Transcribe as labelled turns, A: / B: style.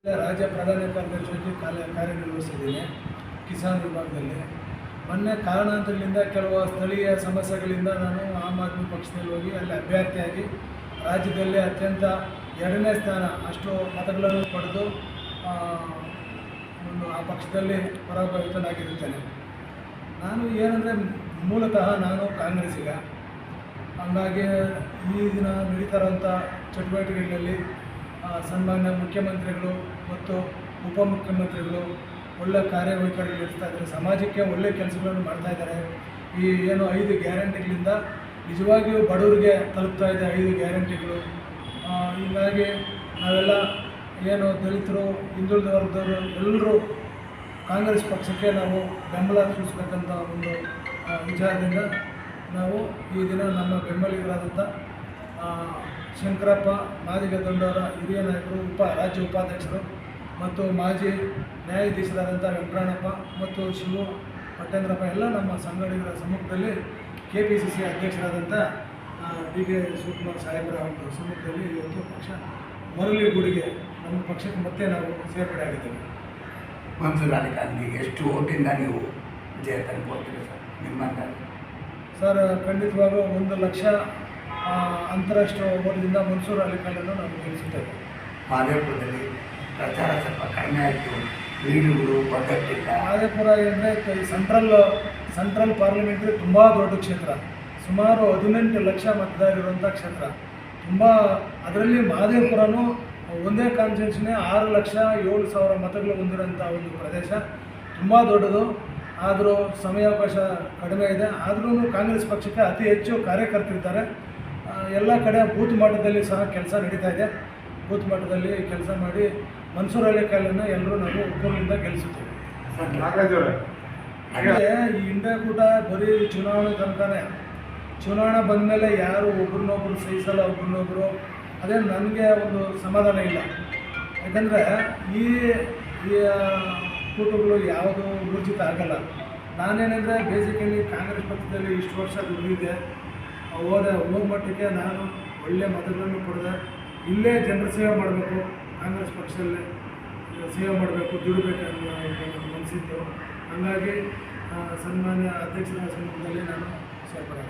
A: ರಾಜ್ಯ ಪ್ರಧಾನ ಕಾರ್ಯದರ್ಶಿಯಾಗಿ ಕಾರ್ಯನಿರ್ವಹಿಸಿದ್ದೀನಿ ಕಿಸಾನ್ ವಿಭಾಗದಲ್ಲಿ. ಮೊನ್ನೆ ಕಾರಣಾಂತರಗಳಿಂದ ಕೆಲವು ಸ್ಥಳೀಯ ಸಮಸ್ಯೆಗಳಿಂದ ನಾನು ಆಮ್ ಆದ್ಮಿ ಪಕ್ಷದಲ್ಲಿ ಹೋಗಿ ಅಲ್ಲಿ ಅಭ್ಯರ್ಥಿಯಾಗಿ ರಾಜ್ಯದಲ್ಲಿ ಅತ್ಯಂತ 2ನೇ ಸ್ಥಾನ ಅಷ್ಟು ಮತಗಳನ್ನು ಪಡೆದು ಆ ಪಕ್ಷದಲ್ಲಿ ಪರಾಭವಿತನಾಗಿರುತ್ತೇನೆ. ನಾನು ಏನಂದರೆ ಮೂಲತಃ ನಾನು ಕಾಂಗ್ರೆಸ್ಸಿಗ. ಹಾಗಾಗಿ ಈ ದಿನ ನಡೀತಾರಂಥ ಚಟುವಟಿಕೆಗಳಲ್ಲಿ ಸನ್ಮಾನ್ಯ ಮುಖ್ಯಮಂತ್ರಿಗಳು ಮತ್ತು ಉಪಮುಖ್ಯಮಂತ್ರಿಗಳು ಒಳ್ಳೆಯ ಕಾರ್ಯವೈಖರಿ ನಡೆಸ್ತಾ ಇದ್ದಾರೆ. ಸಮಾಜಕ್ಕೆ ಒಳ್ಳೆಯ ಕೆಲಸಗಳನ್ನು ಮಾಡ್ತಾಯಿದ್ದಾರೆ. ಈ ಏನು 5 ಗ್ಯಾರಂಟಿಗಳಿಂದ ನಿಜವಾಗಿಯೂ ಬಡವರಿಗೆ ತಲುಪ್ತಾ ಇದೆ 5 ಗ್ಯಾರಂಟಿಗಳು. ಹೀಗಾಗಿ ನಾವೆಲ್ಲ ಏನು ದಲಿತರು, ಹಿಂದುಳಿದ ವರ್ಗದವರು ಎಲ್ಲರೂ ಕಾಂಗ್ರೆಸ್ ಪಕ್ಷಕ್ಕೆ ನಾವು ಬೆಂಬಲ ಸೂಚಿಸಬೇಕಂತ ಒಂದು ವಿಚಾರದಿಂದ ನಾವು ಈ ದಿನ ನಮ್ಮ ಬೆಂಬಲಿಗರಾದಂಥ ಶಂಕರಪ್ಪ ಮಾದಿಗದ್ದವರ ಹಿರಿಯ ನಾಯಕರು, ರಾಜ್ಯ ಉಪಾಧ್ಯಕ್ಷರು ಮತ್ತು ಮಾಜಿ ನ್ಯಾಯಾಧೀಶರಾದಂಥ ವೆಂಕಟರಮಣಪ್ಪ ಮತ್ತು ಶಿವು ಪಟ್ಟೇಂದ್ರಪ್ಪ ಎಲ್ಲ ನಮ್ಮ ಸಂಘಟಕರ ಸಮ್ಮುಖದಲ್ಲಿ KPCC ಅಧ್ಯಕ್ಷರಾದಂಥ ಡಿ ಕೆ ಶಿವಕುಮಾರ್ ಸಾಹೇಬರ ಒಂದು ಸಮ್ಮುಖದಲ್ಲಿ ಇವತ್ತು ಪಕ್ಷ ಮರಳಿ ಗುಡಿಗೆ ನಮ್ಮ ಪಕ್ಷಕ್ಕೆ ಮತ್ತೆ ನಾವು ಸೇರ್ಪಡೆ ಆಗಿದ್ದೇವೆ.
B: ಮನ್ಸೂರ್ ಅಲಿ ಖಾನ್ಗೆ ಎಷ್ಟು ಓಟಿಂದ ನೀವು ವಿಜಯ ತಂದುಕೊಡ್ತೀರಿ ಸರ್ ನಿಮ್ಮ?
A: ಸರ್ ಖಂಡಿತವಾಗೂ 1 ಲಕ್ಷ ಅಂತಾರಾಷ್ಟ್ರೀಯ ಓಟದಿಂದ ಮನ್ಸೂರ್ ಅಲಿ ಖಾನನ್ನು ನಾವು ಗೆಲ್ಲಿಸುತ್ತೇವೆ.
B: ಮಾದೇಪುರದಲ್ಲಿ ಪ್ರಚಾರ ಸ್ವಲ್ಪ ಕಡಿಮೆ ಆಯಿತು, ಲೀಡುಗಳು ಒಗ್ಗಟ್ಟಿಲ್ಲ.
A: ಮಾದೇಪುರ ಅಂದರೆ ಸೆಂಟ್ರಲ್ ಪಾರ್ಲಿಮೆಂಟ್ರಿ ತುಂಬ ದೊಡ್ಡ ಕ್ಷೇತ್ರ, ಸುಮಾರು 18 ಲಕ್ಷ ಮತದಾರರಿರುವಂಥ ಕ್ಷೇತ್ರ. ತುಂಬ ಅದರಲ್ಲಿ ಮಾದೇಪುರನೂ ಒಂದೇ ಕಾನ್ಸ್ಟಿಟ್ಯೂನ್ಸಿನೇ 6,07,000 ಮತಗಳು ಹೊಂದಿರೋಂಥ ಒಂದು ಪ್ರದೇಶ, ತುಂಬ ದೊಡ್ಡದು. ಆದರೂ ಸಮಯಾವಕಾಶ ಕಡಿಮೆ ಇದೆ. ಆದ್ರೂ ಕಾಂಗ್ರೆಸ್ ಪಕ್ಷಕ್ಕೆ ಅತಿ ಹೆಚ್ಚು ಕಾರ್ಯಕರ್ತರಿದ್ದಾರೆ. ಎಲ್ಲ ಕಡೆ ಬೂತ್ ಮಟ್ಟದಲ್ಲಿ ಸಹ ಕೆಲಸ ನಡೀತಾ ಇದೆ. ಬೂತ್ ಮಟ್ಟದಲ್ಲಿ ಕೆಲಸ ಮಾಡಿ ಮನ್ಸೂರ್ ಅಲಿ ಖಾನನ್ನು ಎಲ್ಲರೂ ನಾವು ಒಬ್ಬರಿಂದ ಗೆಲ್ಲಿಸುತ್ತೇವೆ. ಈ ಇಂಡಿಯಾ ಕೂಟ ಬರೀ ಚುನಾವಣೆ ತನಕನೇ. ಚುನಾವಣೆ ಬಂದ ಮೇಲೆ ಯಾರು ಒಬ್ರನ್ನೊಬ್ರು ಸಹಿಸಲ್ಲ, ಒಬ್ರನ್ನೊಬ್ಬರು. ಅದೇ ನನಗೆ ಒಂದು ಸಮಾಧಾನ ಇಲ್ಲ. ಯಾಕಂದರೆ ಈ ಕೂಟಗಳು ಯಾವುದು ಊರ್ಜಿತ ಆಗಲ್ಲ. ನಾನೇನೆಂದರೆ ಬೇಸಿಕಲಿ ಕಾಂಗ್ರೆಸ್ ಪಕ್ಷದಲ್ಲಿ ಇಷ್ಟು ವರ್ಷ ದುಡಿದಿದ್ದೆ. ಹೋದ ಮಟ್ಟಕ್ಕೆ ನಾನು ಒಳ್ಳೆಯ ಮತಗಳನ್ನು ಪಡೆದೆ. ಇಲ್ಲೇ ಜನರ ಸೇವೆ ಮಾಡಬೇಕು, ಕಾಂಗ್ರೆಸ್ ಪಕ್ಷದಲ್ಲೇ ಸೇವೆ ಮಾಡಬೇಕು, ದುಡಿಬೇಕು ಅನ್ನೋ ಮನಸ್ಸಿತ್ತು. ಹಾಗಾಗಿ ಸನ್ಮಾನ್ಯ ಅಧ್ಯಕ್ಷರ ಸಮ್ಮುಖದಲ್ಲಿ ನಾನು ಸೇರ್ಪಡೆ